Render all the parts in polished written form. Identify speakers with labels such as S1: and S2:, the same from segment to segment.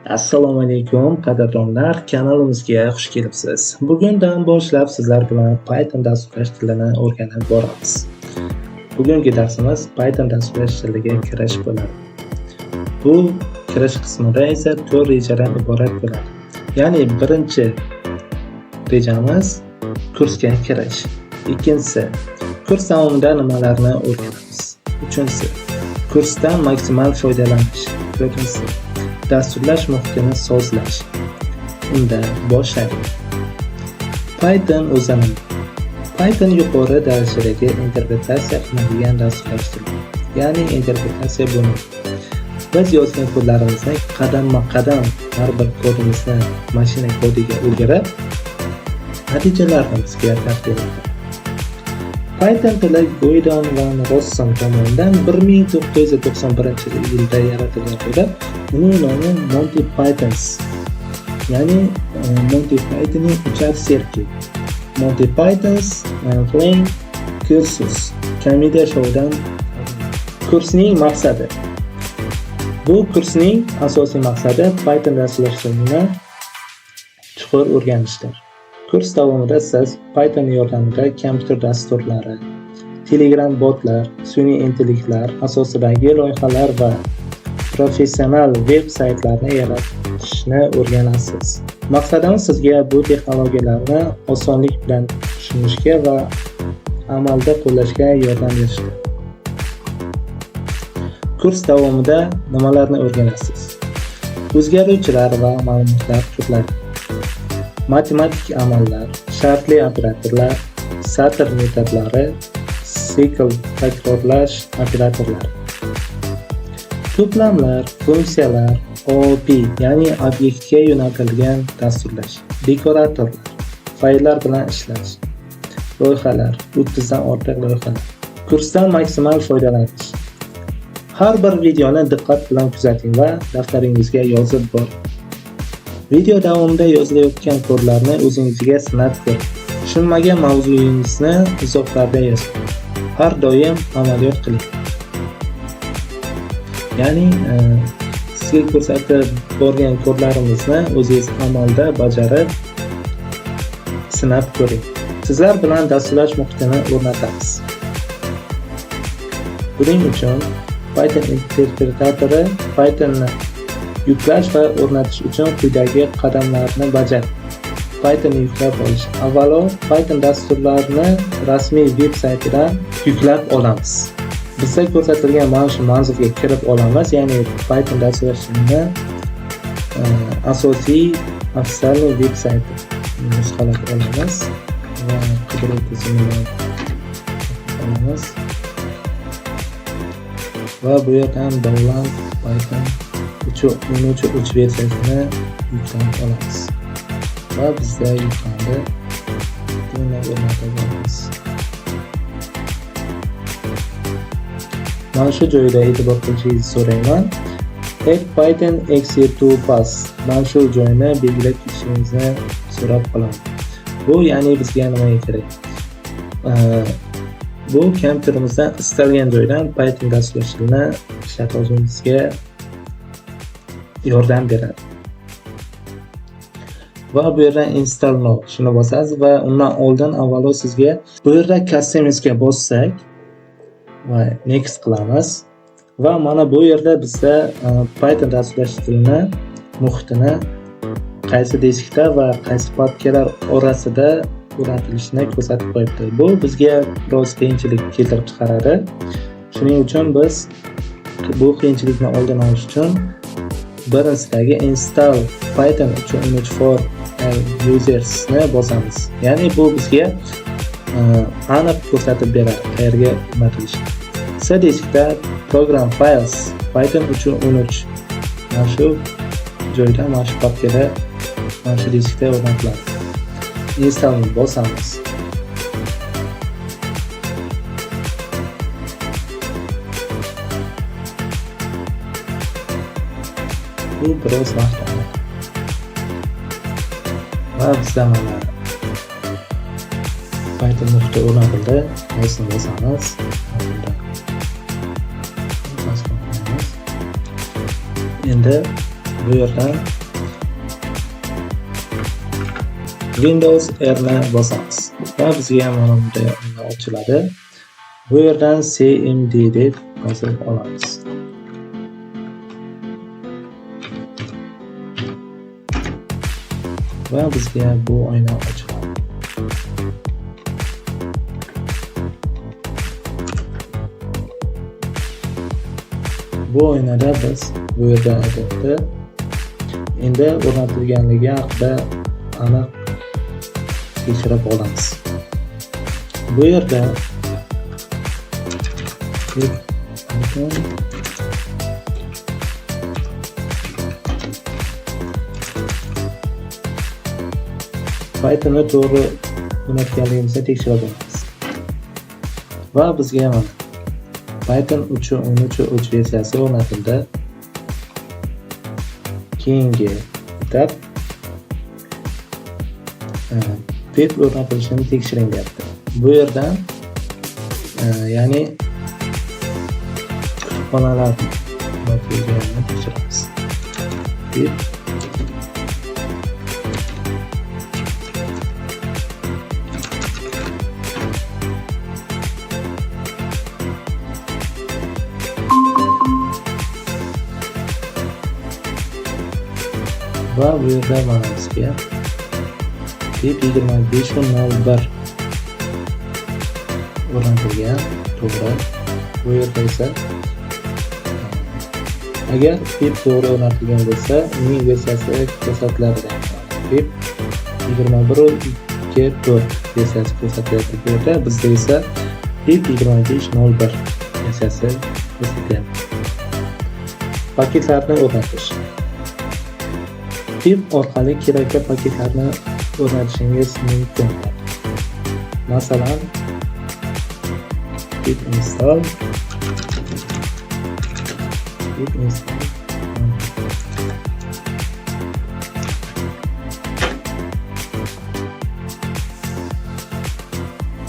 S1: Assalomu alaykum qadrdonlar, kanalimizga xush kelibsiz. Bugundan boshlab sizlar bilan Python dasturlash tilini o'rganib boramiz. Bugungi darsimiz Python dasturlash tiliga kirish bo'ladi. Bu kirish qismida esa 4 rejadan iborat bo'ladi. Ya'ni birinchi rejamiz kursga kirish. Ikkinchisi kurs davomida nimalarni o'rganamiz. Uchinchisi kursdan maksimal foydalanish. To'rtinchisi dasturlash muhitini sozlash. Unda boshlaylik. Python o'zi nima? Python yuqori darajadagi interpretatsiya qilinadigan dasturlash tili. Ya'ni interpretatsiya bu. Biz yozgan kodlarimizni qadam-qadam har bir kodimizni mashina kodiga o'girib, natijalarni bizga taqdim etadi. Python tili Goydon van Rossum tomonidan 1991-yilda yaratilgan bo'lib, uning nomi Monty Pythons, ya'ni Monty Pythonning uchar serki. Monty Python's Flying Cursus komediya shoudan. Kursning maqsadi. Bu kursning asosiy maqsadi Python dasturlash tilini chuqur o'rganishdir. Kurs davomida siz Python yordamida kompyuter dasturlari, Telegram botlar, sun'iy intellektlar asosidagi loyihalar va professional veb-saytlarni yaratishni o'rganasiz. Maqsadimiz sizga bu texnologiyalarni osonlik bilan tushunishga va amalda qo'llashga yordam berishdir. Kurs davomida nimalarni o'rganasiz? O'zgaruvchilar va ma'lumotlar turlari, matematik amallar, shartli operatorlar, satr metodlari, sikl takrorlash operatorlari, to'plamlar, funksiyalar, OOP ya'ni obyektga yo'naltirilgan dasturlash, dekoratorlar, fayllar bilan ishlash, loyihalar, 30 dan ortiq loyihalar. Kursdan maksimal foydalanish. Har bir videoni diqqat bilan kuzating va daftaringizga yozib boring. Video davomida yozilayotgan kodlarni o'zingizga sinab ko'ring. Tushunmagan mavzuyingizni izohlarda yozing. Har doim amaliyot qiling. Ya'ni sizga ko'rsatib borgan kodlarimizni o'zingiz amalda bajarib sinab ko'ring. Sizlar bilan dasturlash muhitini o'rnatamiz. Buning uchun Python interpretatori Pythonni yuklash va o'rnatish uchun quyidagi qadamlarni bajaring. Pythonni yuklab olish. Avvalo Python dasturlarini rasmiy veb-saytidan yuklab olamiz. Bizda ko'rsatilgan mana shu manzilga kirib olamiz, ya'ni Python dasturlashini asosiy ofitsial veb-sayti nusxalab olamiz va qidiruv tizimini olamiz. Va bu yerdan download Python 3 versiyasini yuklab olamiz. Va bizda yuklandi. Buni o'rnatamiz. Mana shu joyda e'tibor qilishingizni so'rayman. Add Python exe to pass. Mana shu joyni belgilab ketishingizni so'rab qolaman. Bu ya'ni bizga nimaga kerak? Bu kompyuterimizdan istalgan joydan Python dasturlashini ishlatib olishimizga yordam beradi. Va bu yerdan install now shuni bosasiz va undan oldin avvalo sizga bu yerda customizga bossak va next qilamiz va mana bu yerda bizda Python dasturlash tilini muhitini qaysi diskda va qaysi papkalar orasida o'rnatilishini ko'rsatib qo'yibdi. Bu bizga biroz qiyinchilik keltirib chiqaradi. Shuning uchun biz bu qiyinchilikni oldini olish uchun birinchisidagi install Python 3.1 for users ni bosamiz. Ya'ni bu bizga aniq ko'rsatib beradi qayerga o'rnatilishi. C diskda program files Python 3.13 mana shu joyda, mana shu papkada, mana shu diskda o'rnatiladi. Installni bosamiz. Bu biroz vaqt oladi. Va bizda mana Python muhiti o'rnatildi. Bosini bosamiz. Endi bu yerdan Windows R ni bosamiz va bizga mana bunday oyna ochiladi. Bu yerdan CMD deb yozib olamiz. Va bizga bu oyna ochiladi. Bu oynada biz bu yerda aytibdi. Endi o'rnatilganligi haqida aniq tekshirib olamiz. Bu yerda Python'ni to'g'ri o'rnatganligimizni tekshirib olamiz. Va bizga mana Python 3.13 versiyasi o'rnatildi. Keyingi etap pip o'rnatilishini tekshiring deyapti. Bu yerdan ya'ni kutubxonalarni o'rnatilganini tekshiramiz. Pip va bu yerda mana bizga pip 25.01 o'rnatilgan, to'g'ri. Bu yerda esa agar pip to'g'ri o'rnatilgan bo'lsa, uning versiyasi ko'rsatiladi. Pip 21.4 versiyasi ko'rsatiladi. Bu yerda bizda esa pip 25.01 versiyasi ko'rsatiladi. Paketlarni o'rnatish. Pip orqali kerakli paketlarni o'rnatishingiz mumkin. Masalan, pip install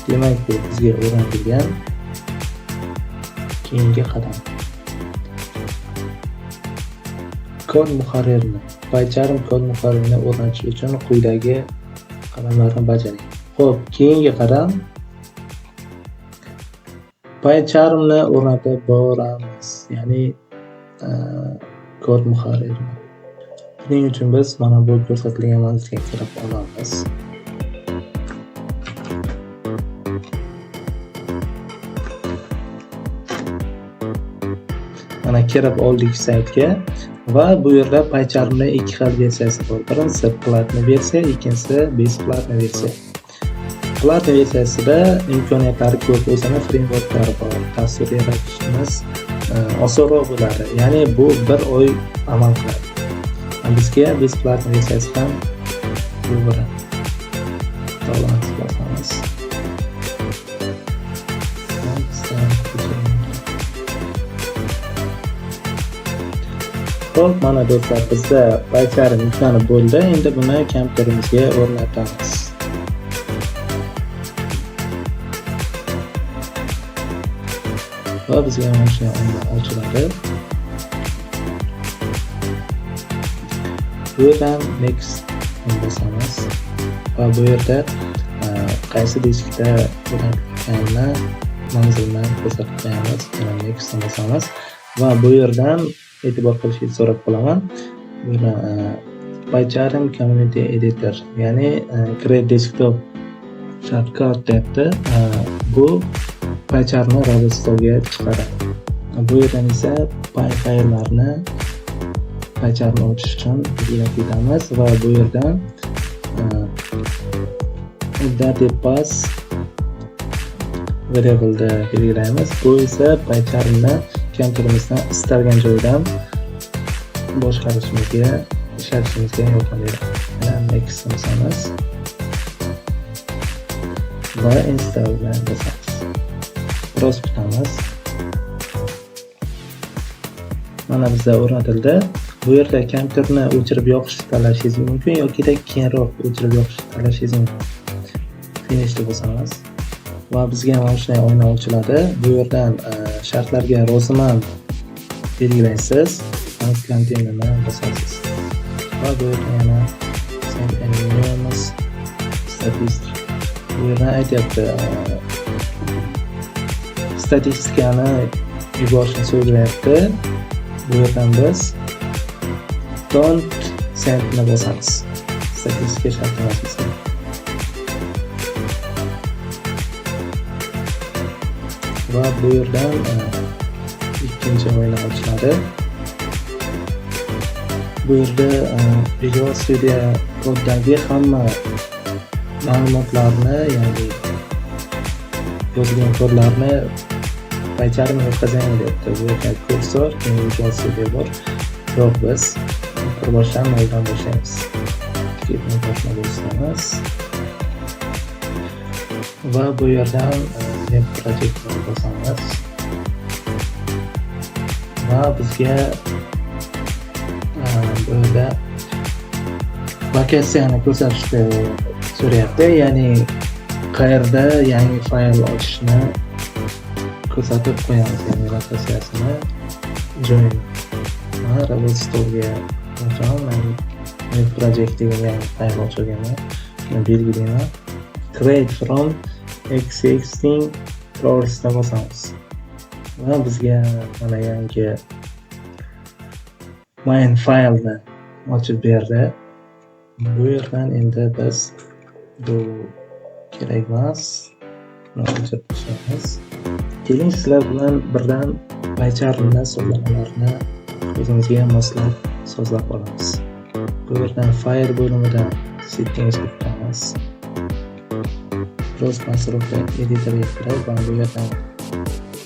S1: demak, bu bizga o'rnatilgan keyingi qadam. Kod muharririni PyCharm kod muharririni o'rnatish uchun quyidagi qadamlarni bajaring. Xo'p, keyingi qadam PyCharmni o'rnatib boramiz, ya'ni kod muharririni. Buning uchun biz mana bu ko'rsatilgan manzilga kirib olamiz. Mana kirib oldik saytga. Va bu yerda PyCharmning ikki xil versiyasi bor. Birinchisi platni versiya, ikkinchisi besplatni versiya. Platni versiyasida imkoniyatlari ko'p o'zini frameworklari bor. Dastur yaratishimiz osonroq bo'ladi. Ya'ni bu 1 oy amal qiladi. Bizga besplatni versiyasi ham to'g'ri. To'g'ri bosamiz. Xo'p, mana do'stlar, bizda PyCharm yuklanib bo'ldi. Endi buni kompyuterimizga o'rnatamiz. Va bizga mana shunday oyna ochiladi. Bu yerdan next bosamiz. Va bu yerda qaysi diskda o'rnatilganini manzilni ko'rsatib qo'yamiz. Next bosamiz. Va bu yerdan e'tibor qilishingizni so'rab qolaman. Buni PyCharm Community Editor, ya'ni Create Desktop shortcut deyapti. Bu PyCharmni repositoga chiqaradi. Bu yerdan esa Py fayllarni PyCharmni ochish uchun belgilaymiz va bu yerdan database variable'da belgilaymiz. Bu esa PyCharmni kompyuterimizdan istalgan joydan boshqarishimizga, ishlatishimizga yordam beradi. Mana next bosamiz va install bilan bosamiz. Biroz kutamiz. Mana bizda o'rnatildi. Bu yerda kompyuterni o'chirib yoqishni tanlashingiz mumkin yoki keyinroq o'chirib yoqishni tanlashingiz mumkin. Finishni bosamiz va bizga mana shunday oyna ochiladi. Bu yerdan shartlarga roziman belgilaysiz. konstantinini bosasiz va bu yerda yana Saint-Emilion statistik. Bu yerda aytyapti, statistikani yuborishni so'rayapti. Bu yerdan biz don't sendni bosamiz. Statistika shartnoma asosida. Va bu yerdan ikkinchi o'yin ochiladi. Bu yerda Visual Studio Code'dagi hamma ma'lumotlarni, ya'ni yozilgan kodlarni paycharm o'tkazing deyapti. Bu yerda kursor, Visual Studio bor. Yo'q, biz boshdan noldan boshlaymiz. Ketni boshdan boshlaymiz. Va bu yerdan New Project bosamiz. Va bizga bu yerda lokatsiyani ko'rsatishni so'rayapti. Ya'ni qayerda yangi fayl ochishni ko'rsatib qo'yamiz. Ya'ni lokatsiyasini join va Robot Store'ga o'taman. New Project degan yangi fayl ochilganini belgilayman. Create from existing process'da bosamiz. Va bizga mana yangi main faylni ochib berdi. Bu yerdan endi biz bu kerak emas. O'chirib tashlaymiz. Keling sizlar bilan birdan paycharmda sozlamalarni o'zimizga moslab sozlab olamiz. Bu yerdan fayl bo'limidan settings o'tamiz. Browse konstruktör editorga kirib, bu yerdan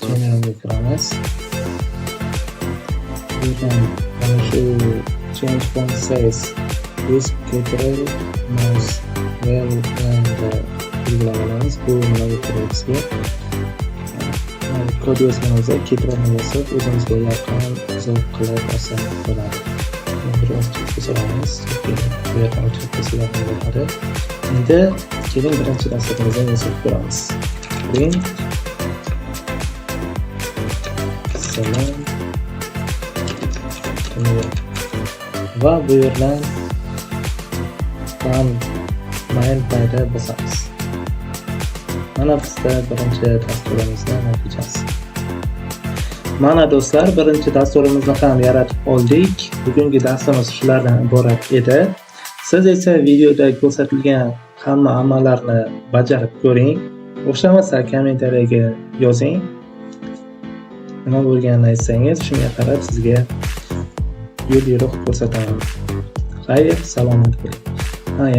S1: generalga kiramiz. Bu yerdan mana shu change font size disk capital mouse well bilan belgilab olamiz. Bu nimaga keraksa kod yozganimizda Ctrl-ni bosib o'zimizga yaqin uzoq qilib olsak bo'ladi. Biroz ko'rsatamiz. Bu yerdan o'chirib tashlab bo'ladi. Endi keling birinchi dasturimizni yozib ko'ramiz. Print salom va bu yerdan main payda bosamiz. Mana bizda birinchi dasturimizni natijasi. Mana do'stlar, birinchi dasturimizni ham yaratib oldik. Bugungi darsimiz shulardan iborat edi. Siz esa videoda ko'rsatilgan hamma amallarni bajarib ko'ring. O'xshamasa kommentariyaga yozing. Nima bo'lganini aytsangiz, shunga qarab sizga yo'l-yo'riq ko'rsataman. Xayr, salomat bo'ling.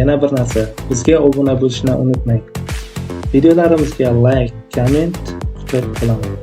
S1: Yana bir narsa, bizga obuna bo'lishni unutmang. Videolarimizga like, komment kutib qolaman.